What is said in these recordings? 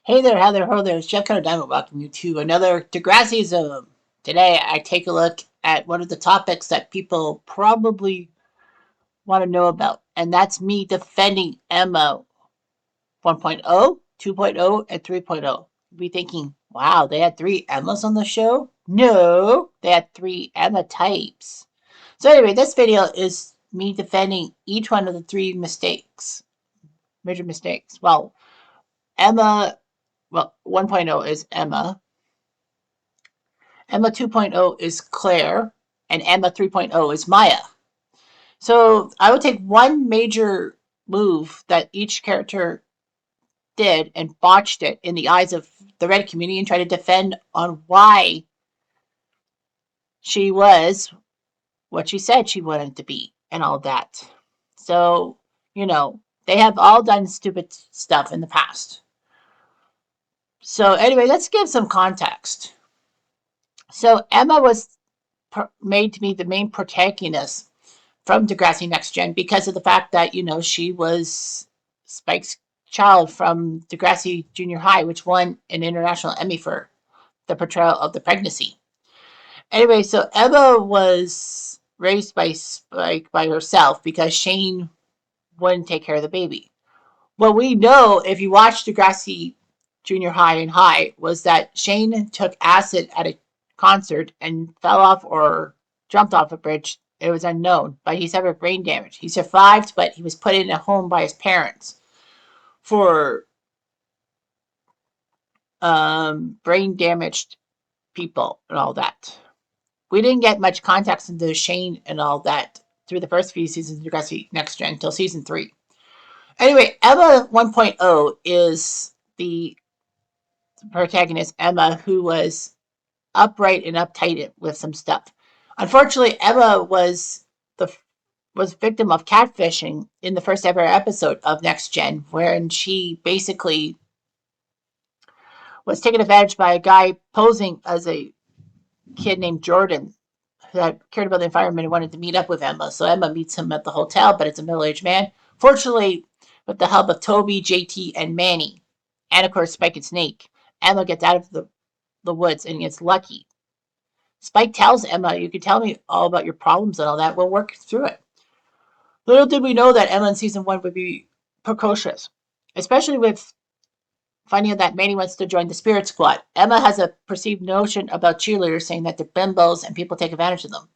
Hey there, how there, ho there, it's Jeff Cutter Diamond welcoming you to another Degrassism. Today I take a look at one of the topics that people probably want to know about, and that's me defending Emma 1.0, 2.0, and 3.0. You'll be thinking, wow, they had three Emmas on the show? No, they had three Emma types. So anyway, this video is me defending each one of the three mistakes, major mistakes. Emma, 1.0 is Emma. Emma 2.0 is Claire, and Emma 3.0 is Maya. So I would take one major move that each character did and botched it in the eyes of the Reddit community and try to defend on why she was what she said she wanted to be and all that. So, they have all done stupid stuff in the past. So, anyway, let's give some context. So, Emma was made to be the main protagonist from Degrassi Next Gen because of the fact that, she was Spike's child from Degrassi Junior High, which won an international Emmy for the portrayal of the pregnancy. Anyway, so Emma was raised by Spike by herself because Shane wouldn't take care of the baby. What we know, if you watch Degrassi Junior High and High, was that Shane took acid at a concert and fell off or jumped off a bridge. It was unknown, but he suffered brain damage. He survived, but he was put in a home by his parents for brain damaged people and all that. We didn't get much context into Shane and all that through the first few seasons of Degrassi Next Gen until season 3. Anyway, Emma 1.0 is the protagonist, Emma, who was upright and uptight with some stuff. Unfortunately, Emma was victim of catfishing in the first ever episode of Next Gen, wherein she basically was taken advantage by a guy posing as a kid named Jordan that cared about the environment and wanted to meet up with Emma. So Emma meets him at the hotel, but it's a middle-aged man. Fortunately, with the help of Toby, JT, and Manny, and of course Spike and Snake, Emma gets out of the woods and gets lucky. Spike tells Emma, you can tell me all about your problems and all that. We'll work through it. Little did we know that Emma in season 1 would be precocious, especially with finding out that Manny wants to join the Spirit Squad. Emma has a perceived notion about cheerleaders, saying that they're bimbos and people take advantage of them.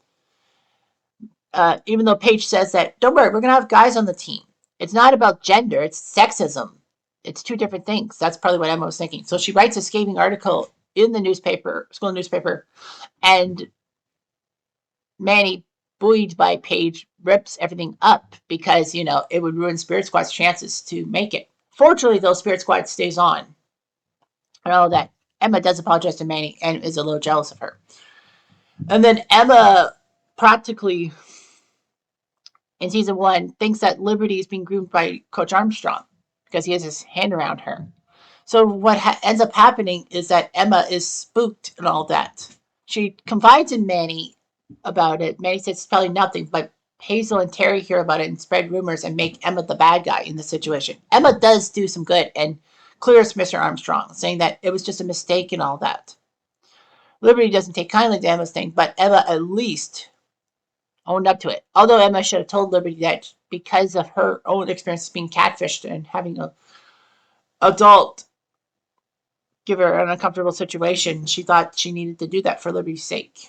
Even though Paige says that, don't worry, we're going to have guys on the team. It's not about gender, it's sexism. It's two different things. That's probably what Emma was thinking. So she writes a scathing article in the newspaper, school newspaper, and Manny, buoyed by Paige, rips everything up because, it would ruin Spirit Squad's chances to make it. Fortunately, though, Spirit Squad stays on. And all that. Emma does apologize to Manny and is a little jealous of her. And then Emma practically, in season 1, thinks that Liberty is being groomed by Coach Armstrong because he has his hand around her. So what ends up happening is that Emma is spooked and all that. She confides in Manny about it. Manny says it's probably nothing, but Hazel and Terry hear about it and spread rumors and make Emma the bad guy in the situation. Emma does do some good and clears Mr. Armstrong, saying that it was just a mistake and all that. Liberty doesn't take kindly to Emma's thing, but Emma at least owned up to it. Although Emma should have told Liberty that because of her own experience being catfished and having an adult give her an uncomfortable situation, she thought she needed to do that for Liberty's sake.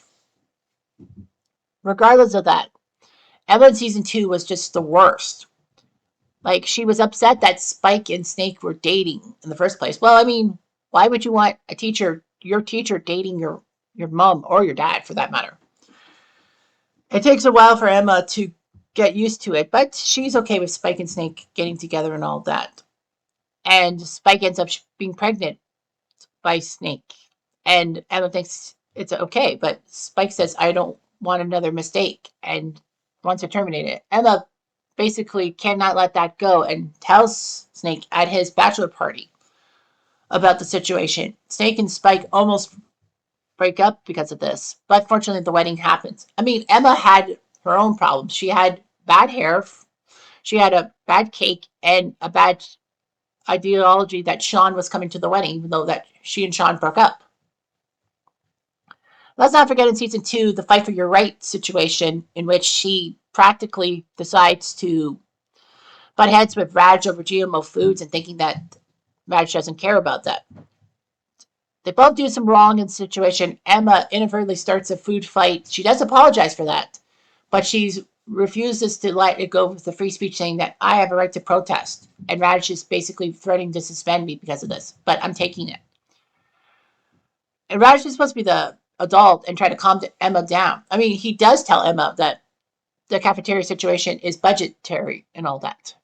Regardless of that, Emma in season 2 was just the worst. Like, she was upset that Spike and Snake were dating in the first place. Well, I mean, why would you want your teacher dating your mom or your dad, for that matter? It takes a while for Emma to get used to it, but she's okay with Spike and Snake getting together and all that. And Spike ends up being pregnant by Snake. And Emma thinks it's okay, but Spike says, I don't want another mistake, and wants to terminate it. Emma basically cannot let that go and tells Snake at his bachelor party about the situation. Snake and Spike almost break up because of this, but fortunately the wedding happens. I mean, Emma had her own problems. She had bad hair, she had a bad cake, and a bad ideology that Sean was coming to the wedding, even though that she and Sean broke up. Let's not forget in season 2, the fight for your right situation, in which she practically decides to butt heads with Raj over GMO foods and thinking that Raj doesn't care about that. They both do some wrong in the situation. Emma inadvertently starts a food fight. She does apologize for that, but she refuses to let it go with the free speech, saying that I have a right to protest. And Raj is basically threatening to suspend me because of this, but I'm taking it. And Raj is supposed to be the adult and try to calm Emma down. I mean, he does tell Emma that the cafeteria situation is budgetary and all that.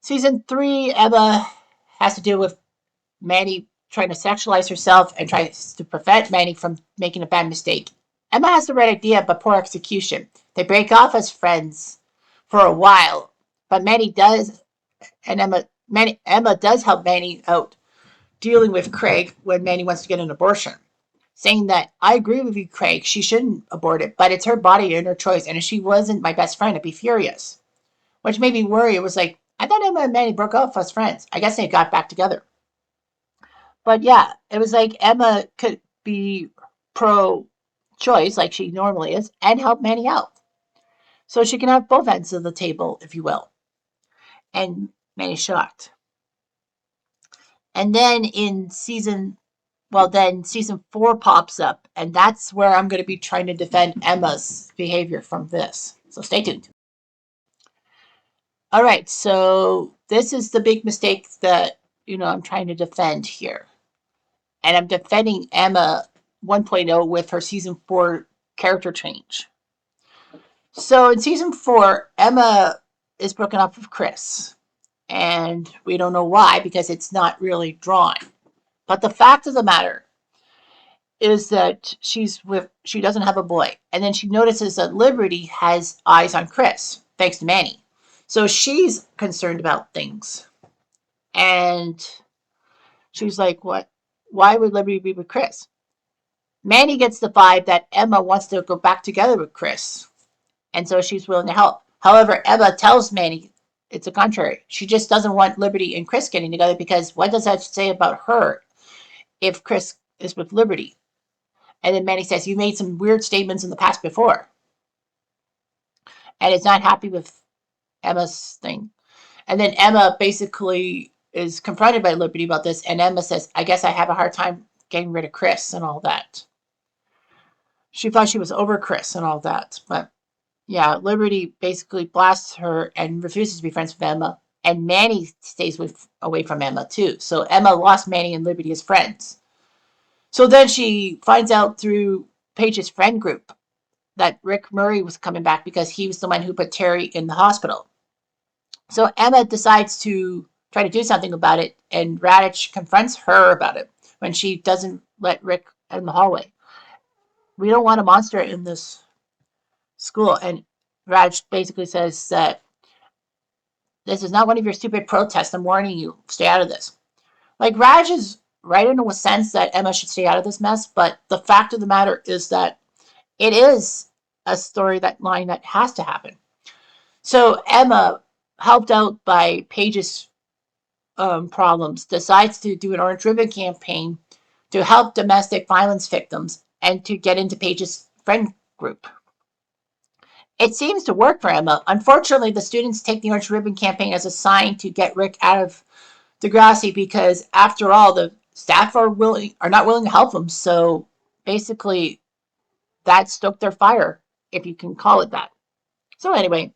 Season 3, Emma has to deal with Manny trying to sexualize herself and tries to prevent Manny from making a bad mistake. Emma has the right idea, but poor execution. They break off as friends for a while, but Manny does, and Emma does help Manny out dealing with Craig when Manny wants to get an abortion, saying that I agree with you, Craig. She shouldn't abort it, but it's her body and her choice. And if she wasn't my best friend, I'd be furious. Which made me worry. It was like, I thought Emma and Manny broke off as friends. I guess they got back together. But yeah, it was like Emma could be pro choice, like she normally is, and help Manny out. So she can have both ends of the table, if you will. And Manny's shocked. And then season 4 pops up, and that's where I'm going to be trying to defend Emma's behavior from this. So stay tuned. All right, so this is the big mistake that, I'm trying to defend here. And I'm defending Emma 1.0 with her season 4 character change. So in season 4, Emma is broken up with Chris. And we don't know why, because it's not really drawn. But the fact of the matter is that she doesn't have a boy. And then she notices that Liberty has eyes on Chris, thanks to Manny. So she's concerned about things. And she's like, what? Why would Liberty be with Chris? Manny gets the vibe that Emma wants to go back together with Chris. And so she's willing to help. However, Emma tells Manny it's the contrary. She just doesn't want Liberty and Chris getting together, because what does that say about her if Chris is with Liberty? And then Manny says, you made some weird statements in the past before. And is not happy with Emma's thing. And then Emma basically is confronted by Liberty about this. And Emma says, I guess I have a hard time getting rid of Chris and all that. She thought she was over Chris and all that. But yeah, Liberty basically blasts her and refuses to be friends with Emma. And Manny stays away from Emma too. So Emma lost Manny and Liberty as friends. So then she finds out through Paige's friend group that Rick Murray was coming back because he was the one who put Terry in the hospital. So Emma decides to try to do something about it, and Radich confronts her about it when she doesn't let Rick in the hallway. We don't want a monster in this school. And Radich basically says that this is not one of your stupid protests. I'm warning you, stay out of this. Like, Raj is right in a sense that Emma should stay out of this mess, but the fact of the matter is that it is a story line that has to happen. So Emma, helped out by Paige's problems, decides to do an orange ribbon campaign to help domestic violence victims and to get into Paige's friend group. It seems to work for Emma. Unfortunately, the students take the orange ribbon campaign as a sign to get Rick out of Degrassi, because after all, the staff are not willing to help them. So basically, that stoked their fire, if you can call it that. So anyway,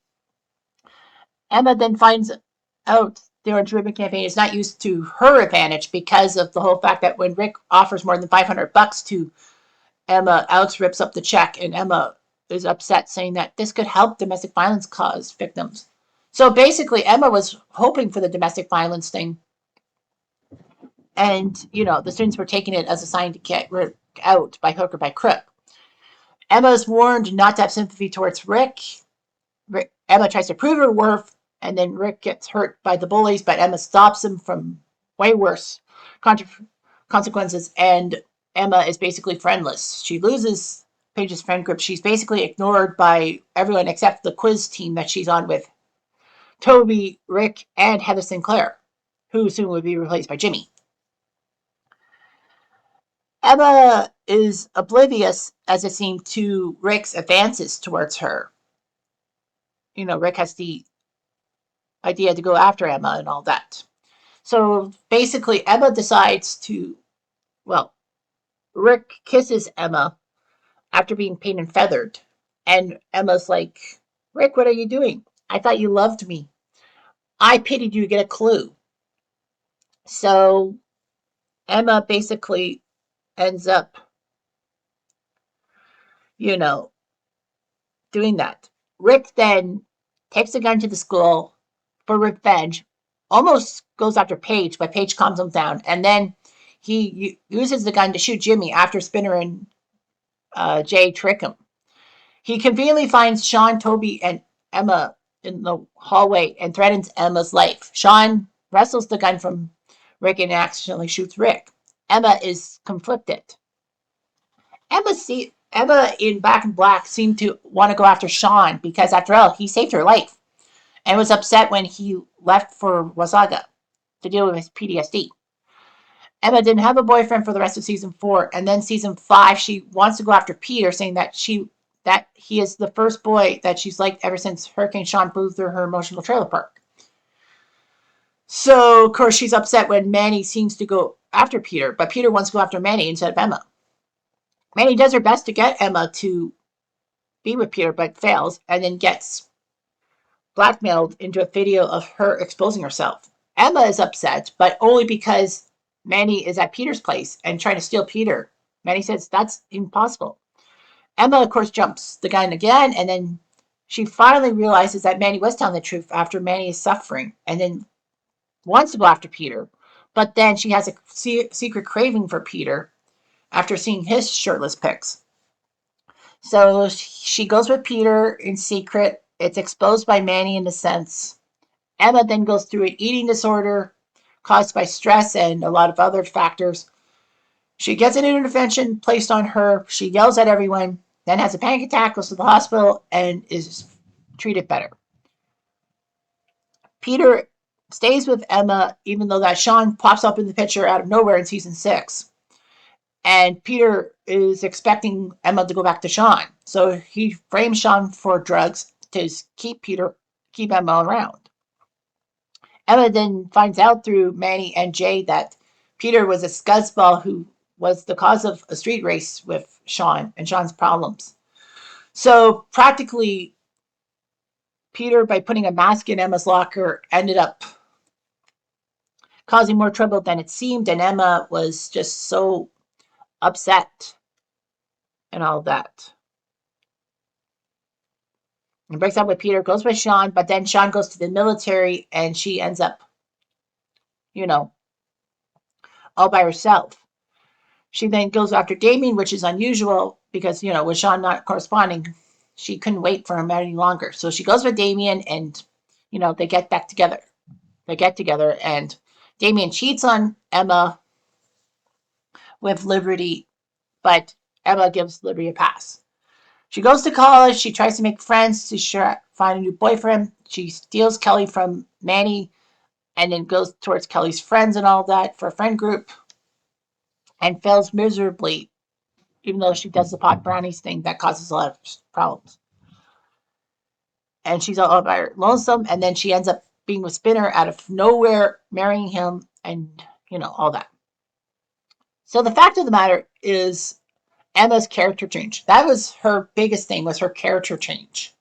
Emma then finds out the orange ribbon campaign is not used to her advantage because of the whole fact that when Rick offers more than $500 to Emma, Alex rips up the check, and Emma is upset, saying that this could help domestic violence cause victims. So basically, Emma was hoping for the domestic violence thing. And, the students were taking it as a sign to get Rick out by hook or by crook. Emma is warned not to have sympathy towards Rick. Emma tries to prove her worth, and then Rick gets hurt by the bullies, but Emma stops him from way worse consequences, and Emma is basically friendless. She loses Paige's friend group. She's basically ignored by everyone except the quiz team that she's on with Toby, Rick, and Heather Sinclair, who soon would be replaced by Jimmy. Emma is oblivious, as it seemed, to Rick's advances towards her. Rick has the idea to go after Emma and all that. So basically, Emma decides to, well, Rick kisses Emma after being painted and feathered. And Emma's like, Rick, what are you doing? I thought you loved me. I pitied you to get a clue. So Emma basically ends up, you know, doing that. Rick then takes a gun to the school for revenge, almost goes after Paige, but Paige calms him down. And then he uses the gun to shoot Jimmy after Spinner and Jay trick him. He conveniently finds Sean, Toby, and Emma in the hallway and threatens Emma's life. Sean wrestles the gun from Rick and accidentally shoots Rick. Emma is conflicted. Emma in Back in Black seemed to want to go after Sean because, after all, he saved her life and was upset when he left for Wasaga to deal with his PTSD. Emma didn't have a boyfriend for the rest of season 4, and then season 5, she wants to go after Peter, saying that he is the first boy that she's liked ever since Hurricane Sean blew through her emotional trailer park. So, of course, she's upset when Manny seems to go after Peter, but Peter wants to go after Manny instead of Emma. Manny does her best to get Emma to be with Peter, but fails, and then gets blackmailed into a video of her exposing herself. Emma is upset, but only because Manny is at Peter's place and trying to steal Peter. Manny says that's impossible. Emma, of course, jumps the gun again, and then she finally realizes that Manny was telling the truth after Manny is suffering, and then wants to go after Peter. But then she has a secret craving for Peter after seeing his shirtless pics. So she goes with Peter in secret. It's exposed by Manny in a sense. Emma then goes through an eating disorder caused by stress and a lot of other factors. She gets an intervention placed on her. She yells at everyone, then has a panic attack, goes to the hospital, and is treated better. Peter stays with Emma, even though that Sean pops up in the picture out of nowhere in season 6. And Peter is expecting Emma to go back to Sean. So he frames Sean for drugs to keep Emma around. Emma then finds out through Manny and Jay that Peter was a scuzzball who was the cause of a street race with Sean and Sean's problems. So practically, Peter, by putting a mask in Emma's locker, ended up causing more trouble than it seemed, and Emma was just so upset and all that. And breaks up with Peter, goes with Sean, but then Sean goes to the military and she ends up, all by herself. She then goes after Damien, which is unusual because, with Sean not corresponding, she couldn't wait for him any longer. So she goes with Damien and, they get back together. They get together and Damien cheats on Emma with Liberty, but Emma gives Liberty a pass. She goes to college. She tries to make friends to find a new boyfriend. She steals Kelly from Manny and then goes towards Kelly's friends and all that for a friend group and fails miserably, even though she does the pot brownies thing that causes a lot of problems. And she's all by her lonesome, and then she ends up being with Spinner out of nowhere, marrying him, and, all that. So the fact of the matter is Emma's character change. That was her biggest thing, was her character change.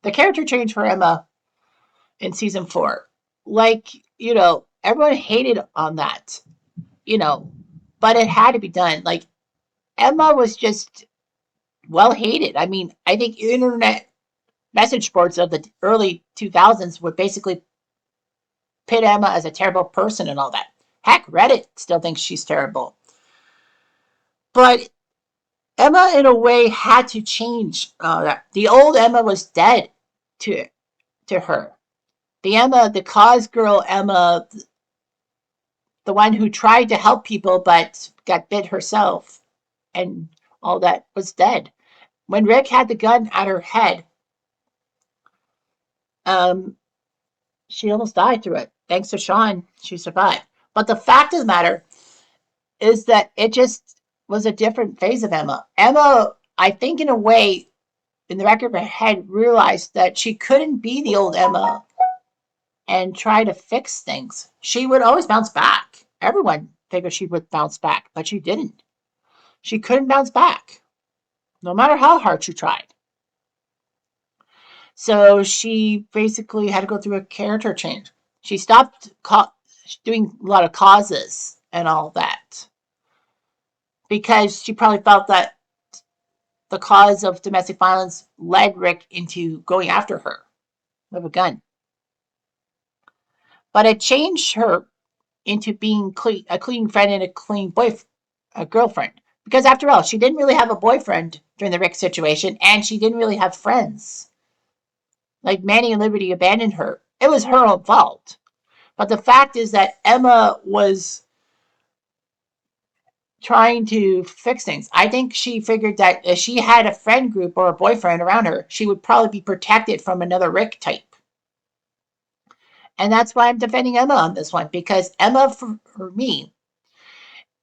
The character change for Emma in season 4. Everyone hated on that, but it had to be done. Emma was just well hated. I mean, I think internet message boards of the early 2000s would basically pit Emma as a terrible person and all that. Heck, Reddit still thinks she's terrible. But Emma, in a way, had to change. The old Emma was dead to her. The cause girl Emma, the one who tried to help people but got bit herself and all that, was dead. When Rick had the gun at her head, She almost died through it. Thanks to Sean, she survived. But the fact of the matter is that it just was a different phase of Emma. Emma, I think, in a way, in the back of her head, realized that she couldn't be the old Emma and try to fix things. She would always bounce back. Everyone figured she would bounce back, but she didn't. She couldn't bounce back, no matter how hard she tried. So she basically had to go through a character change. She stopped doing a lot of causes and all that because she probably felt that the cause of domestic violence led Rick into going after her with a gun. But it changed her into being a clean friend and a clean boyfriend, a girlfriend. Because after all, she didn't really have a boyfriend during the Rick situation, and she didn't really have friends. Like Manny and Liberty abandoned her. It was her own fault. But the fact is that Emma was trying to fix things. I think she figured that if she had a friend group or a boyfriend around her, she would probably be protected from another Rick type. And that's why I'm defending Emma on this one, because Emma, for me,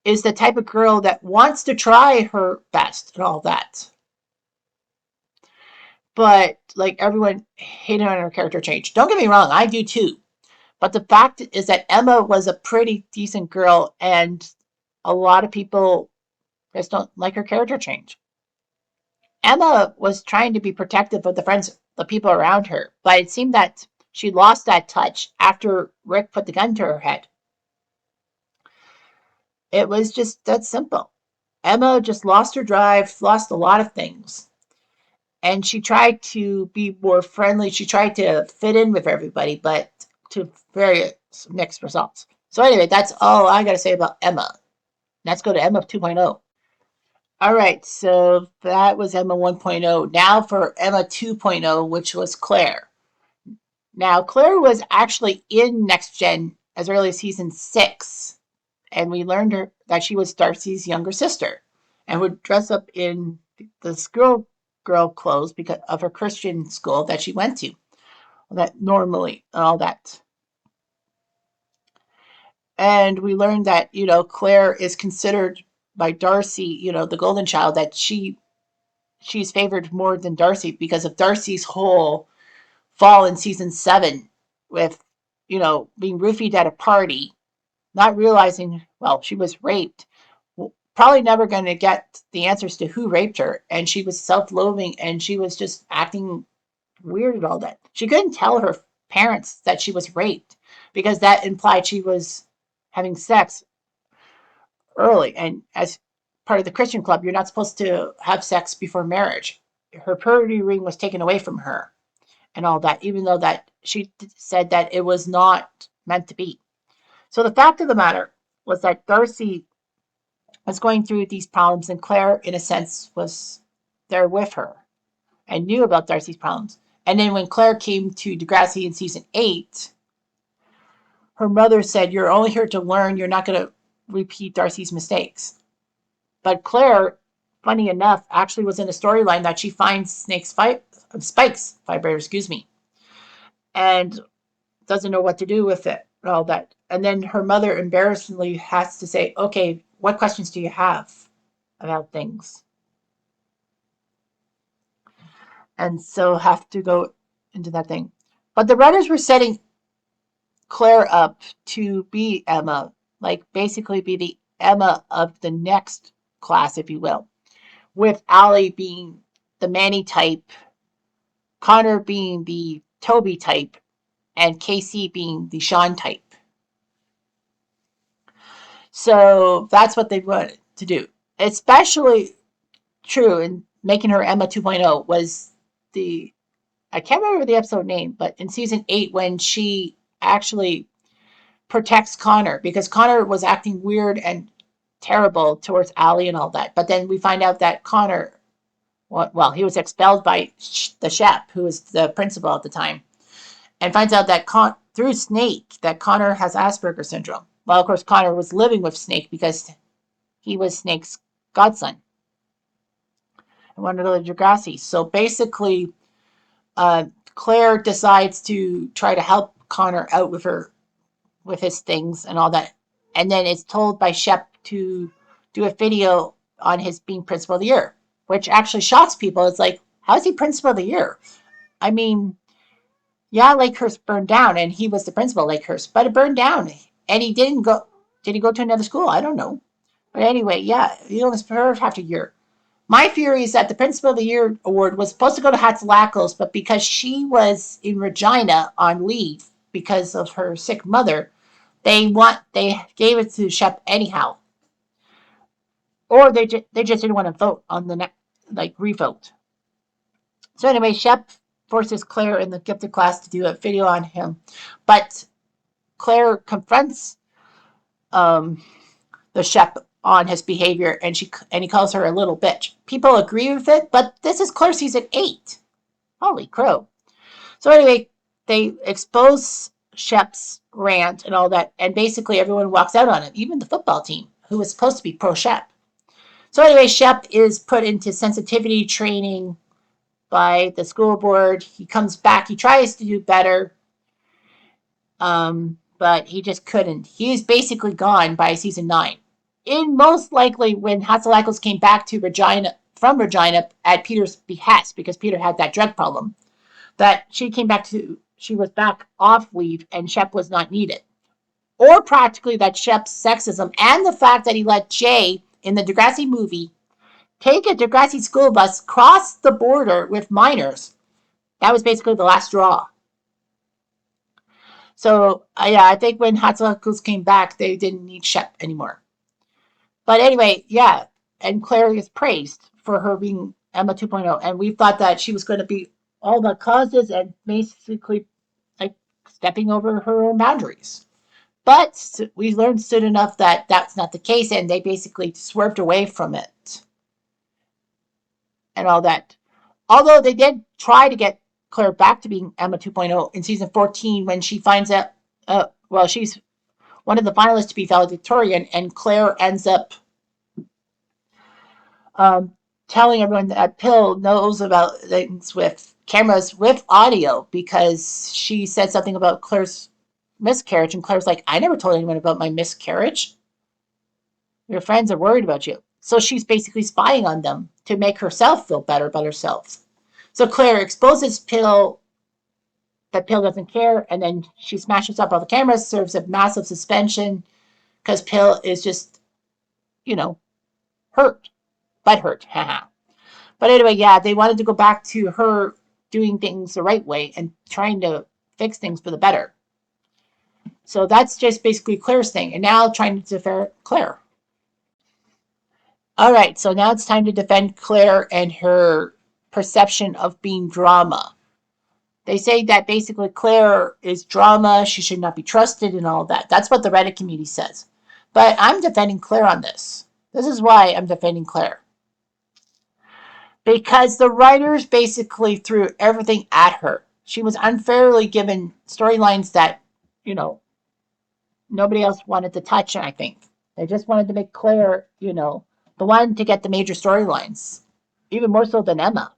is the type of girl that wants to try her best and all that. But like everyone hated on her character change. Don't get me wrong, I do too. But the fact is that Emma was a pretty decent girl, and a lot of people just don't like her character change. Emma was trying to be protective of the friends, the people around her, but it seemed that she lost that touch after Rick put the gun to her head. It was just that simple. Emma just lost her drive, lost a lot of things. And she tried to be more friendly. She tried to fit in with everybody, but to various mixed results. So anyway, that's all I got to say about Emma. Let's go to Emma 2.0. All right, so that was Emma 1.0. Now for Emma 2.0, which was Claire. Now, Claire was actually in Next Gen as early as season 6, and we learned that she was Darcy's younger sister and would dress up in the girl clothes because of her Christian school that she went to. That normally all that. And we learned that, Claire is considered by Darcy, the golden child, that she's favored more than Darcy because of Darcy's whole fall in season 7 with, being roofied at a party, not realizing, well, she was raped, probably never going to get the answers to who raped her. And she was self-loathing and she was just acting weird and all that. She couldn't tell her parents that she was raped because that implied she was having sex early. And as part of the Christian club, you're not supposed to have sex before marriage. Her purity ring was taken away from her and all that, even though that she said that it was not meant to be. So the fact of the matter was that Darcy was going through these problems, and Claire, in a sense, was there with her and knew about Darcy's problems. And then when Claire came to Degrassi in season 8, her mother said, "You're only here to learn. You're not going to repeat Darcy's mistakes." But Claire, funny enough, actually was in a storyline that she finds Spike's vibrator, and doesn't know what to do with it and all that. And then her mother embarrassingly has to say, "Okay, what questions do you have about things?" And so have to go into that thing. But the writers were setting Claire up to be Emma, like basically be the Emma of the next class, if you will, with Allie being the Manny type, Connor being the Toby type, and Casey being the Sean type. So that's what they wanted to do. Especially true in making her Emma 2.0 was the, I can't remember the episode name, but in season 8 when she actually protects Connor because Connor was acting weird and terrible towards Allie and all that. But then we find out that Connor, well, he was expelled by the chef, who was the principal at the time, and finds out that through Snake that Connor has Asperger's syndrome. Well, of course, Connor was living with Snake because he was Snake's godson and wanted to go to Degrassi. So basically, Claire decides to try to help Connor out with his things and all that. And then it's told by Shep to do a video on his being principal of the year, which actually shocks people. It's like, how is he principal of the year? I mean, yeah, Lakehurst burned down and he was the principal of Lakehurst, but it burned down and he didn't go. Did he go to another school? I don't know. But anyway, yeah, he only served half a year. My theory is that the Principal of the Year award was supposed to go to Hatzilakos, but because she was in Regina on leave because of her sick mother, they gave it to Shep anyhow, or they just didn't want to vote on the next revote. So anyway, Shep forces Claire in the gifted class to do a video on him, but Claire confronts the Shep on his behavior, and he calls her a little bitch. People agree with it, but this is Claire season 8. Holy crow! So anyway, they expose Shep's rant and all that, and basically everyone walks out on it, even the football team, who was supposed to be pro Shep. So anyway, Shep is put into sensitivity training by the school board. He comes back. He tries to do better, but he just couldn't. He's basically gone by season 9. In most likely when Hatzilakos came back to Regina from Regina at Peter's behest, because Peter had that drug problem, that she was back off leave and Shep was not needed. Or practically that Shep's sexism and the fact that he let Jay in the Degrassi movie take a Degrassi school bus, cross the border with minors. That was basically the last straw. So, yeah, I think when Hatzilakos came back, they didn't need Shep anymore. But anyway, yeah, and Claire is praised for her being Emma 2.0, and we thought that she was going to be all about causes and basically stepping over her own boundaries. But we learned soon enough that that's not the case, and they basically swerved away from it and all that. Although they did try to get Claire back to being Emma 2.0 in season 14 when she finds out, she's one of the finalists to be valedictorian, and Claire ends up telling everyone that Pill knows about things with cameras with audio because she said something about Claire's miscarriage, and Claire's like, I never told anyone about my miscarriage. Your friends are worried about you. So she's basically spying on them to make herself feel better about herself. So Claire exposes Pill that Pill doesn't care, and then she smashes up all the cameras, serves a massive suspension because Pill is just, hurt. Butthurt. Haha. But anyway, yeah, they wanted to go back to her doing things the right way and trying to fix things for the better. So that's just basically Claire's thing. And now trying to defend Claire. All right, so now it's time to defend Claire and her perception of being drama. They say that basically Claire is drama, she should not be trusted and all that. That's what the Reddit community says. But I'm defending Claire on this. This is why I'm defending Claire. Because the writers basically threw everything at her. She was unfairly given storylines that, nobody else wanted to touch, I think. They just wanted to make Claire, the one to get the major storylines, even more so than Emma.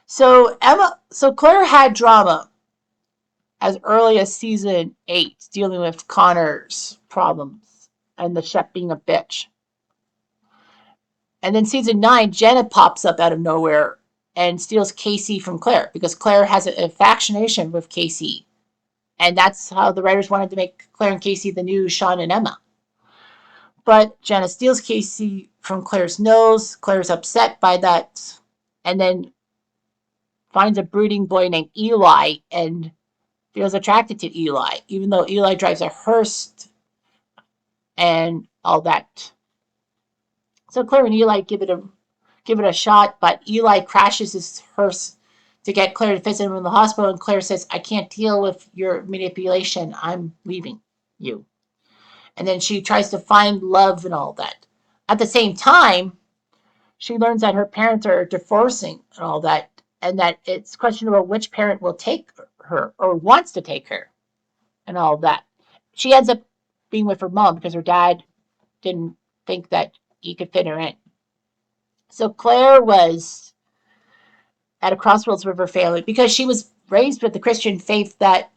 So Claire had drama as early as season 8, dealing with Connor's problems and the Shep being a bitch. And then season 9, Jenna pops up out of nowhere and steals Casey from Claire because Claire has an fascination with Casey. And that's how the writers wanted to make Claire and Casey the new Sean and Emma. But Jenna steals Casey from Claire's nose. Claire's upset by that. And then finds a brooding boy named Eli and feels attracted to Eli, even though Eli drives a hearse and all that. So Claire and Eli give it a shot, but Eli crashes his hearse to get Claire to visit him in the hospital, and Claire says, I can't deal with your manipulation. I'm leaving you. And then she tries to find love and all that. At the same time, she learns that her parents are divorcing and all that, and that it's questionable which parent will take her or wants to take her and all that. She ends up being with her mom because her dad didn't think that he could fit her in. So Claire was at a crossroads with her family because she was raised with the Christian faith that,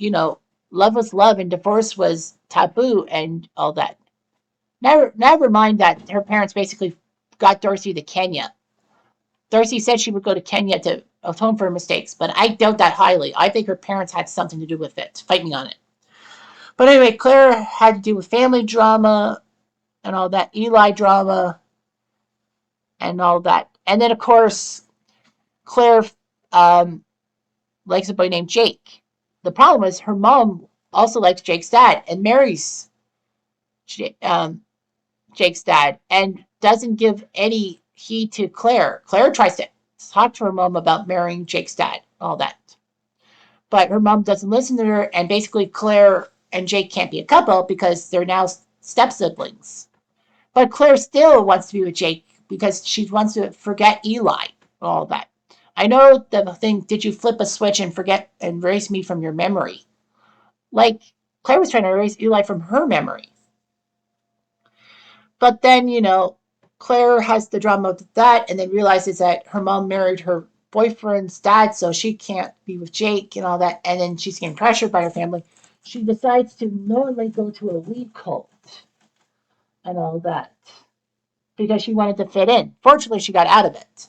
love was love and divorce was taboo and all that. Never mind that her parents basically got Dorothy to Kenya. Dorothy said she would go to Kenya to atone for her mistakes, but I doubt that highly. I think her parents had something to do with it. Fight me on it. But anyway, Claire had to do with family drama and all that, Eli drama and all that. And then, of course, Claire um, likes a boy named Jake. The problem is her mom also likes Jake's dad and marries um, Jake's dad and doesn't give any heed to Claire. Claire tries to talk to her mom about marrying Jake's dad, all that. But her mom doesn't listen to her, and basically Claire and Jake can't be a couple because they're now step siblings. But Claire still wants to be with Jake because she wants to forget Eli, all that. I know the thing, did you flip a switch and forget and erase me from your memory? Like, Claire was trying to erase Eli from her memory. But then, Claire has the drama of that and then realizes that her mom married her boyfriend's dad, so she can't be with Jake and all that. And then she's getting pressured by her family. She decides to knowingly go to a weed cult and all that because she wanted to fit in. Fortunately, she got out of it,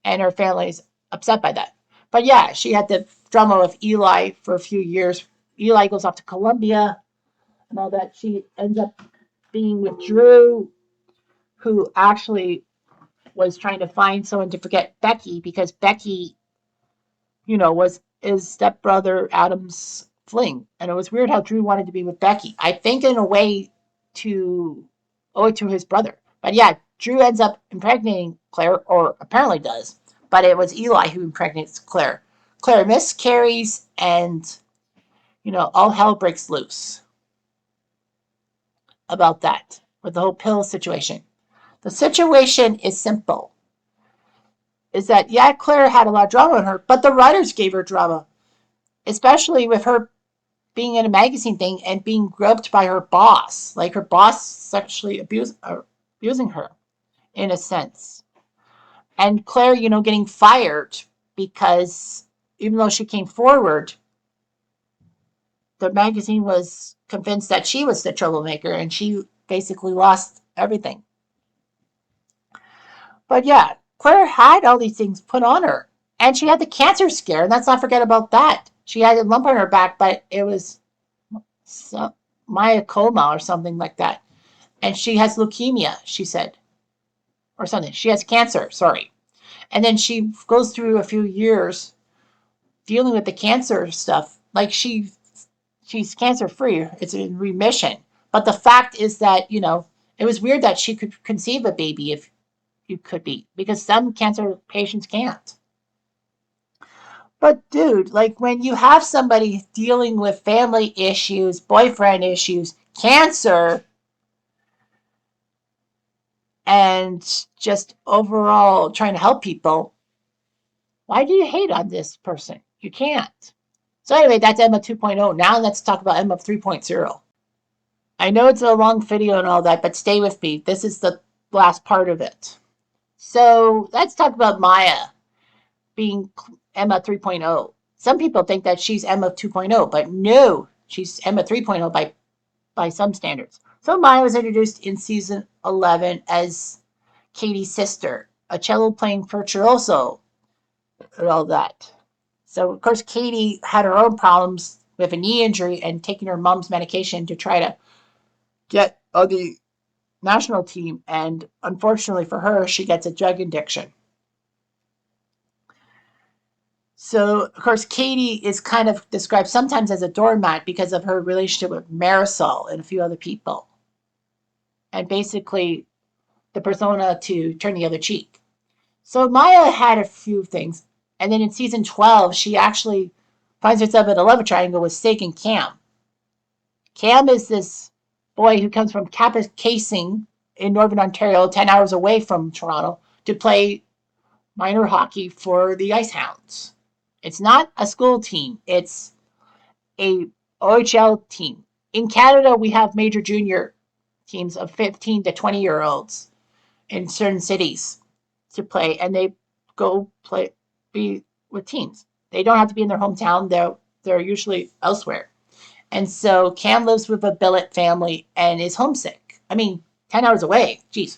and her family's upset by that. But yeah, she had the drama with Eli for a few years. Eli goes off to Colombia and all that. She ends up being with Drew, who actually was trying to find someone to forget Becky because Becky, was his stepbrother Adam's fling. And it was weird how Drew wanted to be with Becky. I think in a way to owe it to his brother. But yeah, Drew ends up impregnating Claire, or apparently does. But it was Eli who impregnates Claire. Claire miscarries, and, all hell breaks loose about that with the whole pill situation. The situation is simple. Is that, yeah, Claire had a lot of drama on her, but the writers gave her drama, especially with her being in a magazine thing and being groped by her boss. Like her boss sexually abusing her in a sense. And Claire, getting fired because even though she came forward, the magazine was convinced that she was the troublemaker and she basically lost everything. But yeah, Claire had all these things put on her. And she had the cancer scare, and let's not forget about that. She had a lump on her back, but it was myocoma or something like that. And she has leukemia, she said, or something. She has cancer, sorry. And then she goes through a few years dealing with the cancer stuff. Like she's cancer free, it's in remission. But the fact is that, it was weird that she could conceive a baby if you could be, because some cancer patients can't. But dude, like when you have somebody dealing with family issues, boyfriend issues, cancer, and just overall trying to help people, why do you hate on this person? You can't. So anyway, that's Emma 2.0. Now let's talk about Emma 3.0. I know it's a long video and all that, but stay with me. This is the last part of it. So let's talk about Maya being Emma 3.0. Some people think that she's Emma 2.0, but no, she's Emma 3.0 by some standards. So Maya was introduced in season 11 as Katie's sister, a cello playing virtuoso, and all that. So of course Katie had her own problems with a knee injury and taking her mom's medication to try to get on the national team, and unfortunately for her, she gets a drug addiction. So, of course, Katie is kind of described sometimes as a doormat because of her relationship with Marisol and a few other people. And basically, the persona to turn the other cheek. So, Maya had a few things. And then in season 12, she actually finds herself in a love triangle with Sig and Cam. Cam is this boy who comes from Casing in Northern Ontario, 10 hours away from Toronto, to play minor hockey for the Ice Hounds. It's not a school team. It's a OHL team. In Canada, we have major junior teams of 15 to 20-year-olds in certain cities to play, and they go be with teams. They don't have to be in their hometown. They're usually elsewhere. And so Cam lives with a billet family and is homesick. I mean, 10 hours away. Jeez.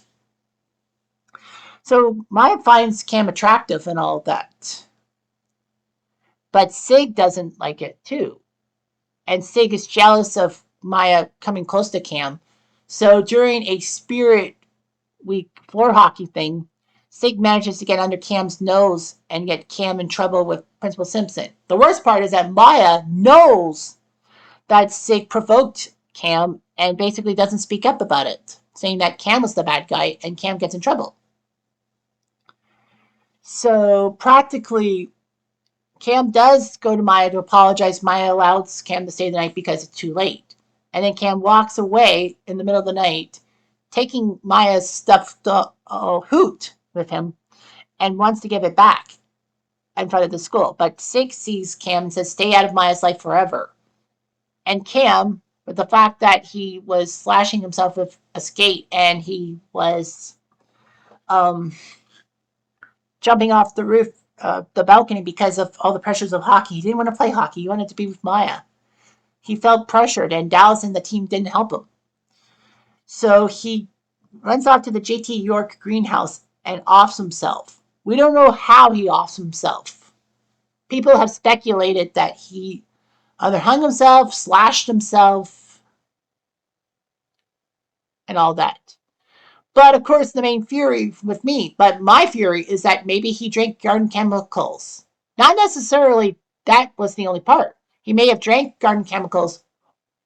So Maya finds Cam attractive and all that. But Sig doesn't like it too. And Sig is jealous of Maya coming close to Cam. So during a spirit week floor hockey thing, Sig manages to get under Cam's nose and get Cam in trouble with Principal Simpson. The worst part is that Maya knows that Sig provoked Cam and basically doesn't speak up about it, saying that Cam was the bad guy and Cam gets in trouble. So practically, Cam does go to Maya to apologize. Maya allows Cam to stay the night because it's too late. And then Cam walks away in the middle of the night, taking Maya's stuffed hoot with him and wants to give it back in front of the school. But Sig sees Cam and says, stay out of Maya's life forever. And Cam, with the fact that he was slashing himself with a skate and he was um, jumping off the roof, the balcony, because of all the pressures of hockey. He didn't want to play hockey. He wanted to be with Maya. He felt pressured, and Dallas and the team didn't help him. So he runs off to the JT York greenhouse and offs himself. We don't know how he offs himself. People have speculated that he either hung himself, slashed himself, and all that. But of course, the main theory with me, but my theory is that maybe he drank garden chemicals. Not necessarily that was the only part. He may have drank garden chemicals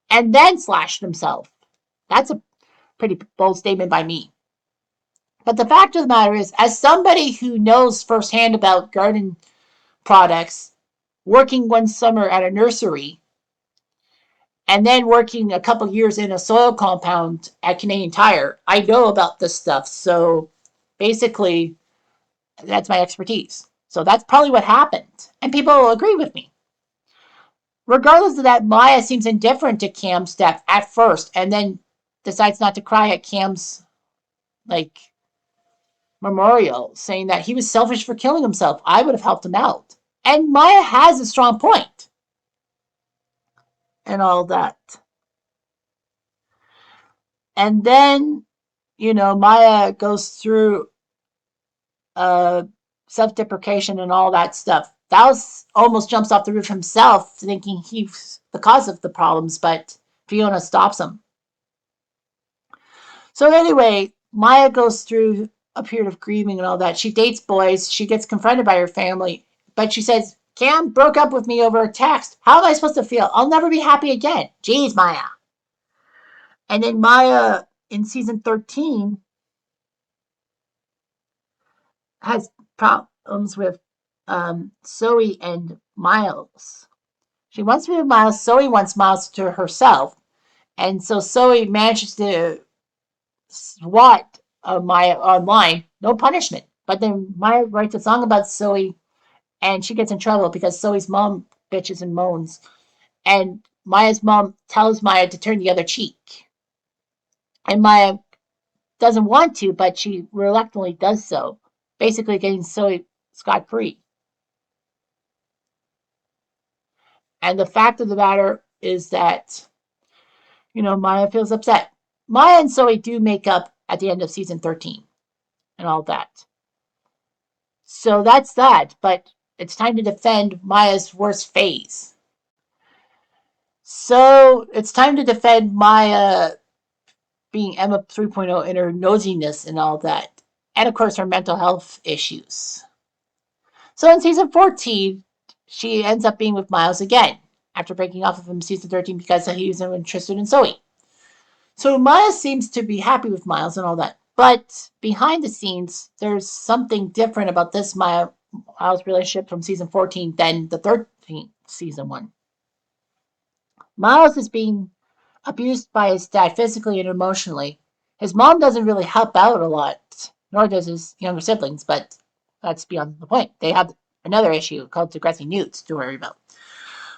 and then slashed himself. That's a pretty bold statement by me. But the fact of the matter is, as somebody who knows firsthand about garden products, working one summer at a nursery, and then working a couple years in a soil compound at Canadian Tire, I know about this stuff. So basically, that's my expertise. So that's probably what happened. And people will agree with me. Regardless of that, Maya seems indifferent to Cam's death at first and then decides not to cry at Cam's like memorial, saying that he was selfish for killing himself. I would have helped him out. And Maya has a strong point and all that. And then, Maya goes through self-deprecation and all that stuff. Dallas almost jumps off the roof himself, thinking he's the cause of the problems, but Fiona stops him. So anyway, Maya goes through a period of grieving and all that. She dates boys. She gets confronted by her family, but she says, Cam broke up with me over a text. How am I supposed to feel? I'll never be happy again. Jeez, Maya. And then Maya, in season 13, has problems with Zoe and Miles. She wants to be with Miles. Zoe wants Miles to herself. And so Zoe manages to swat Maya online, no punishment. But then Maya writes a song about Zoe, and she gets in trouble because Zoe's mom bitches and moans. And Maya's mom tells Maya to turn the other cheek. And Maya doesn't want to, but she reluctantly does so, basically getting Zoe scot free. And the fact of the matter is that, Maya feels upset. Maya and Zoe do make up at the end of season 13 and all that. So that's that. But it's time to defend Maya's worst phase. So it's time to defend Maya being Emma 3.0 in her nosiness and all that. And of course, her mental health issues. So in season 14, she ends up being with Miles again after breaking off of him in season 13 because he was interested in Zoe. So Maya seems to be happy with Miles and all that. But behind the scenes, there's something different about this Miles relationship from season 14 than the 13th season one. Miles is being abused by his dad physically and emotionally. His mom doesn't really help out a lot, nor does his younger siblings, but that's beyond the point. They have another issue called Degrassi Newts to worry about.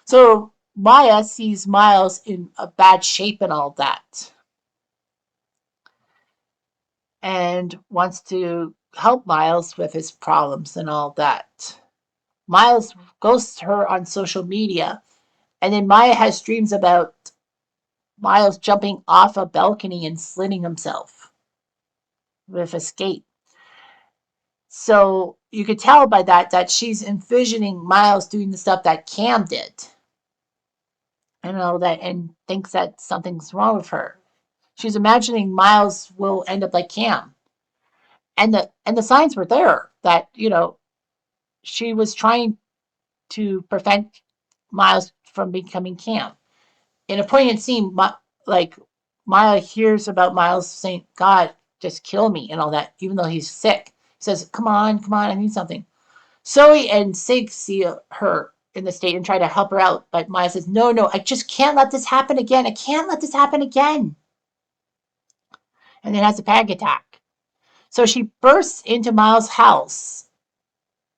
So Maya sees Miles in a bad shape and all that, and wants to help Miles with his problems and all that. Miles ghosts her on social media, and then Maya has dreams about Miles jumping off a balcony and slitting himself with a skate. So you could tell by that she's envisioning Miles doing the stuff that Cam did, and thinks that something's wrong with her. She's imagining Miles will end up like Cam, and the signs were there that she was trying to prevent Miles from becoming Cam. In a poignant scene, like Maya hears about Miles saying, "God, just kill me," and all that, even though he's sick. He says, "Come on, come on, I need something." Zoe and Sig see her in the state and try to help her out, but Maya says, "No, no, I just can't let this happen again. I can't let this happen again." And then has a panic attack. So she bursts into Miles' house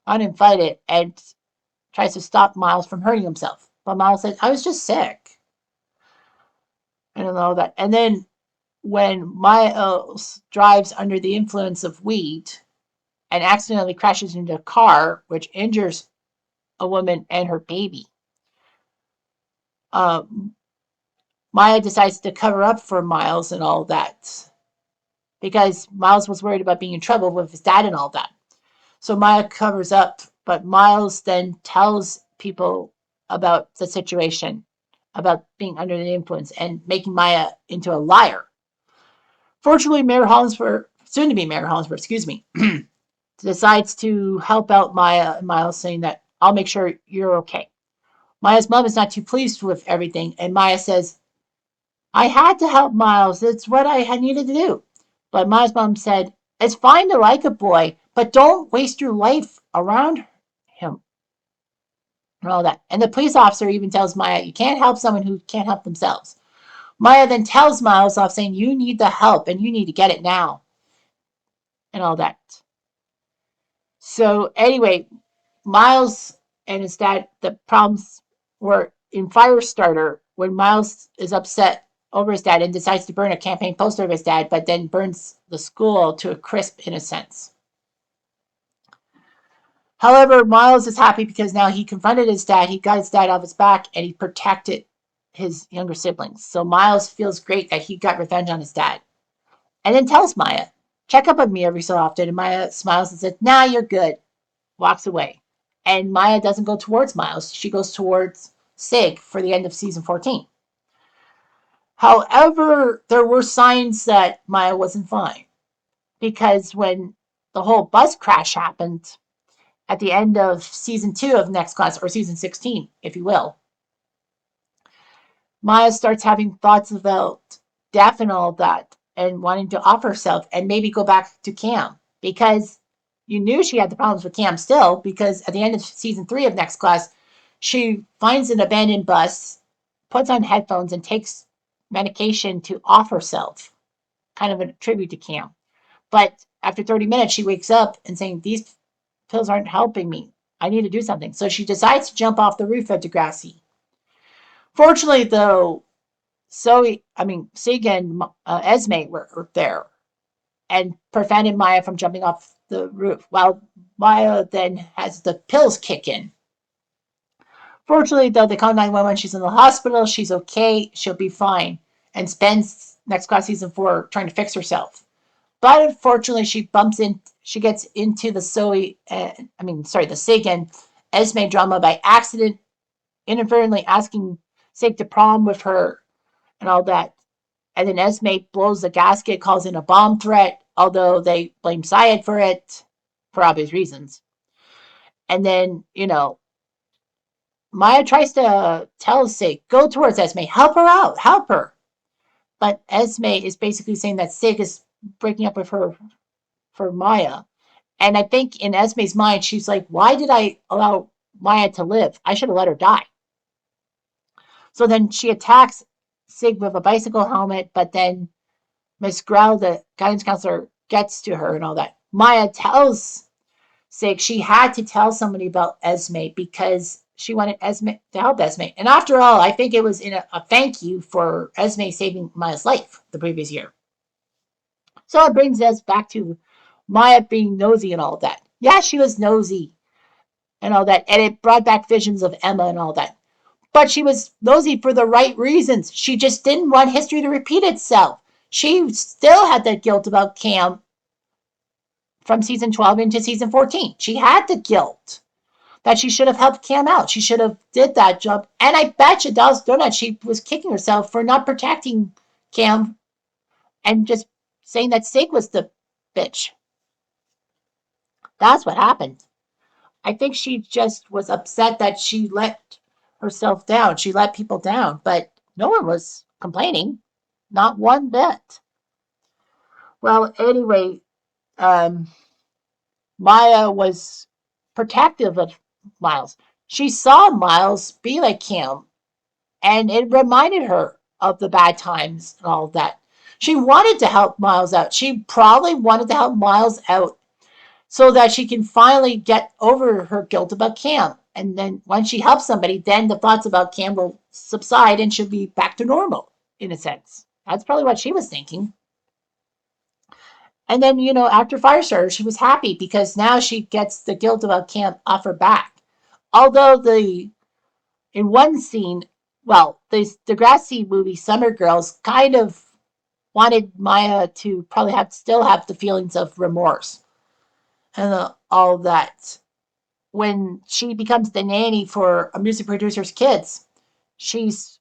uninvited and tries to stop Miles from hurting himself. But Miles says, "I was just sick." I don't know that. And then when Miles drives under the influence of weed and accidentally crashes into a car, which injures a woman and her baby, um, Maya decides to cover up for Miles and all that because Miles was worried about being in trouble with his dad and all that. So Maya covers up, but Miles then tells people about the situation, about being under the influence, and making Maya into a liar. Fortunately, Mayor Hollinsworth, soon to be Mayor Hollinsworth, excuse me, decides to help out Maya and Miles, saying that I'll make sure you're okay. Maya's mom is not too pleased with everything, and Maya says, "I had to help Miles. It's what I had needed to do." But Maya's mom said, "It's fine to like a boy, but don't waste your life around him." And all that. And the police officer even tells Maya, "You can't help someone who can't help themselves." Maya then tells Miles off, saying, "You need the help and you need to get it now," and all that. So anyway, Miles and his dad, the problems were in Firestarter when Miles is upset over his dad and decides to burn a campaign poster of his dad, but then burns the school to a crisp in a sense. However, Miles is happy because now he confronted his dad, he got his dad off his back, and he protected his younger siblings. So Miles feels great that he got revenge on his dad. And then tells Maya, "Check up on me every so often." And Maya smiles and says, "Nah, you're good." Walks away. And Maya doesn't go towards Miles. She goes towards Sig for the end of season 14. However, there were signs that Maya wasn't fine because when the whole bus crash happened at the end of season 2 of Next Class, or season 16, if you will, Maya starts having thoughts about death and all that and wanting to off herself and maybe go back to Cam because you knew she had the problems with Cam still because at the end of season 3 of Next Class, she finds an abandoned bus, puts on headphones, and takes medication to off herself, kind of a tribute to Cam. But after 30 minutes, she wakes up and saying, "These pills aren't helping me. I need to do something." So she decides to jump off the roof of Degrassi. Fortunately, though, Sig and Esme were there and prevented Maya from jumping off the roof, while Maya then has the pills kick in. Fortunately, though, they call 911. She's in the hospital. She's okay. She'll be fine. And spends Next Class season 4 trying to fix herself. But unfortunately, she gets into the the Sig and Esme drama by accident, inadvertently asking Sig to prom with her and all that. And then Esme blows the gasket, calls in a bomb threat, although they blame Syed for it for obvious reasons. And then, Maya tries to tell Sig, "Go towards Esme, help her out, help her." But Esme is basically saying that Sig is breaking up with her for Maya. And I think in Esme's mind, she's like, "Why did I allow Maya to live? I should have let her die." So then she attacks Sig with a bicycle helmet, but then Miss Grell, the guidance counselor, gets to her and all that. Maya tells Sig she had to tell somebody about Esme because she wanted Esme to help Esme. And after all, I think it was in a thank you for Esme saving Maya's life the previous year. So it brings us back to Maya being nosy and all that. Yeah, she was nosy. and all that. And it brought back visions of Emma and all that. But she was nosy for the right reasons. She just didn't want history to repeat itself. She still had that guilt about Cam from season 12 into season 14. She had the guilt that she should have helped Cam out. She should have did that job. And I bet you Dallas Donut, she was kicking herself for not protecting Cam and just saying that Sig was the bitch. That's what happened. I think she just was upset that she let herself down. She let people down, but no one was complaining. Not one bit. Well, anyway, um, Maya was protective of Miles. She saw Miles be like Cam, and it reminded her of the bad times and all of that. She wanted to help Miles out. She probably wanted to help Miles out so that she can finally get over her guilt about Cam. And then once she helps somebody, then the thoughts about Cam will subside and she'll be back to normal, in a sense. That's probably what she was thinking. And then, after Firestarter, she was happy because now she gets the guilt about Cam off her back. Although in one scene, well, the Degrassi movie, Summer Girls, kind of wanted Maya to probably still have the feelings of remorse and all that. When she becomes the nanny for a music producer's kids, she's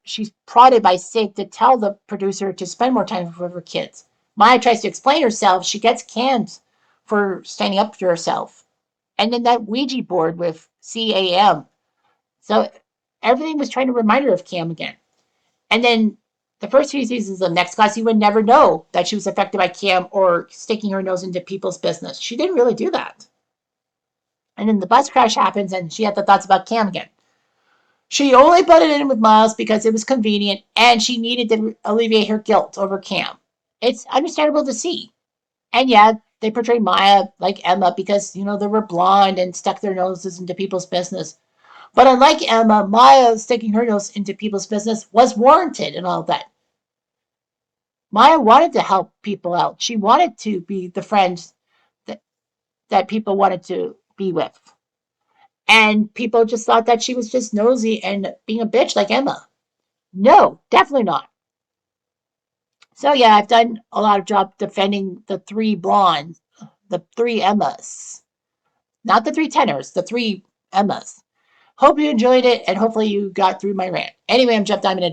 she's prodded by Sig to tell the producer to spend more time with her kids. Maya tries to explain herself. She gets canned for standing up for herself. And then that Ouija board with CAM. So everything was trying to remind her of Cam again. And then the first few seasons of Next Class, you would never know that she was affected by Cam or sticking her nose into people's business. She didn't really do that. And then the bus crash happens and she had the thoughts about Cam again. She only butted in with Miles because it was convenient and she needed to alleviate her guilt over Cam. It's understandable to see. And yeah, they portrayed Maya like Emma because, they were blonde and stuck their noses into people's business. But unlike Emma, Maya sticking her nose into people's business was warranted and all that. Maya wanted to help people out. She wanted to be the friend that, that people wanted to be with. And people just thought that she was just nosy and being a bitch like Emma. No, definitely not. So yeah, I've done a lot of job defending the three blondes, the three Emmas. Not the three tenors, the three Emmas. Hope you enjoyed it and hopefully you got through my rant. Anyway, I'm Jeff Diamond.